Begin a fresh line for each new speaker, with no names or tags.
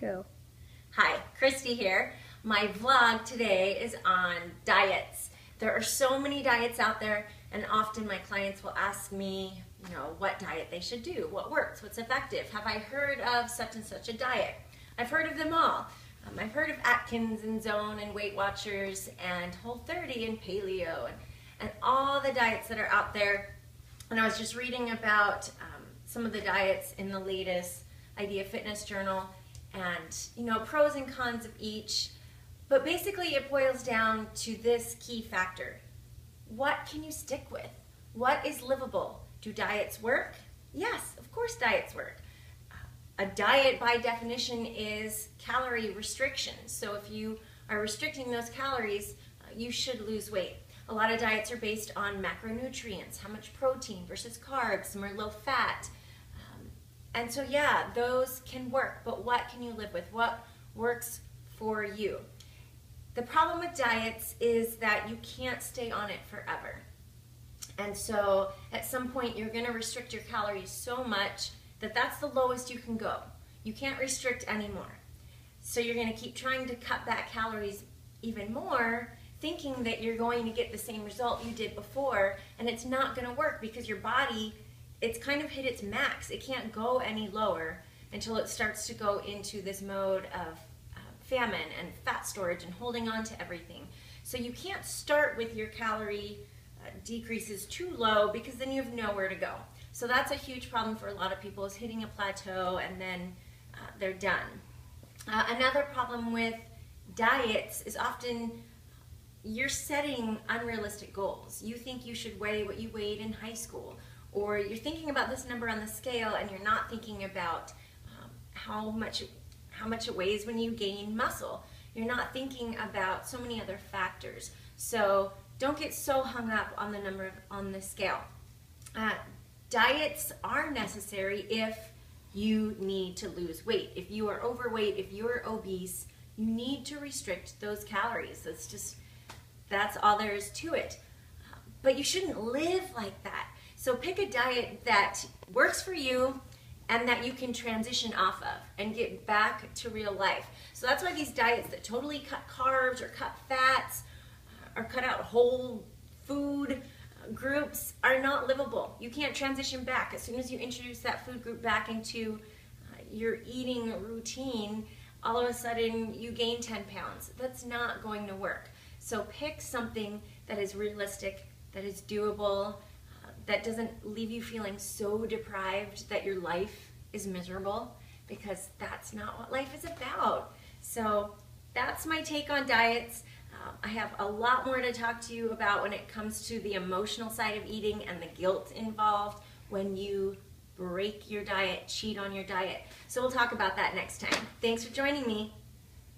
Go.
Hi, Christy here. My vlog today is on diets. There are so many diets out there, and often my clients will ask me, what diet they should do, what works, what's effective. Have I heard of such and such a diet? I've heard of them all. I've heard of Atkins and Zone and Weight Watchers and Whole30 and Paleo and all the diets that are out there. And I was just reading about some of the diets in the latest Idea Fitness Journal, and pros and cons of each. But basically it boils down to this key factor. What can you stick with? What is livable? Do diets work? Yes, of course diets work. A diet by definition is calorie restriction. So if you are restricting those calories, you should lose weight. A lot of diets are based on macronutrients, how much protein versus carbs, some are low fat. And so yeah, those can work, but what can you live with? What works for you? The problem with diets is that you can't stay on it forever. And so at some point you're gonna restrict your calories so much that that's the lowest you can go. You can't restrict anymore. So you're gonna keep trying to cut back calories even more, thinking that you're going to get the same result you did before, and it's not gonna work because your body, it's kind of hit its max. It can't go any lower until it starts to go into this mode of famine and fat storage and holding on to everything. So you can't start with your calorie decreases too low because then you have nowhere to go. So that's a huge problem for a lot of people, is hitting a plateau and then they're done. Another problem with diets is often you're setting unrealistic goals. You think you should weigh what you weighed in high school, or you're thinking about this number on the scale and you're not thinking about how much it weighs when you gain muscle. You're not thinking about so many other factors. So don't get so hung up on the number on the scale. Diets are necessary if you need to lose weight. If you are overweight, if you're obese, you need to restrict those calories. That's all there is to it. But you shouldn't live like that. So pick a diet that works for you and that you can transition off of and get back to real life. So that's why these diets that totally cut carbs or cut fats or cut out whole food groups are not livable. You can't transition back. As soon as you introduce that food group back into your eating routine, all of a sudden you gain 10 pounds. That's not going to work. So pick something that is realistic, that is doable, that doesn't leave you feeling so deprived that your life is miserable, because that's not what life is about. So that's my take on diets. I have a lot more to talk to you about when it comes to the emotional side of eating and the guilt involved when you break your diet, cheat on your diet. So we'll talk about that next time. Thanks for joining me.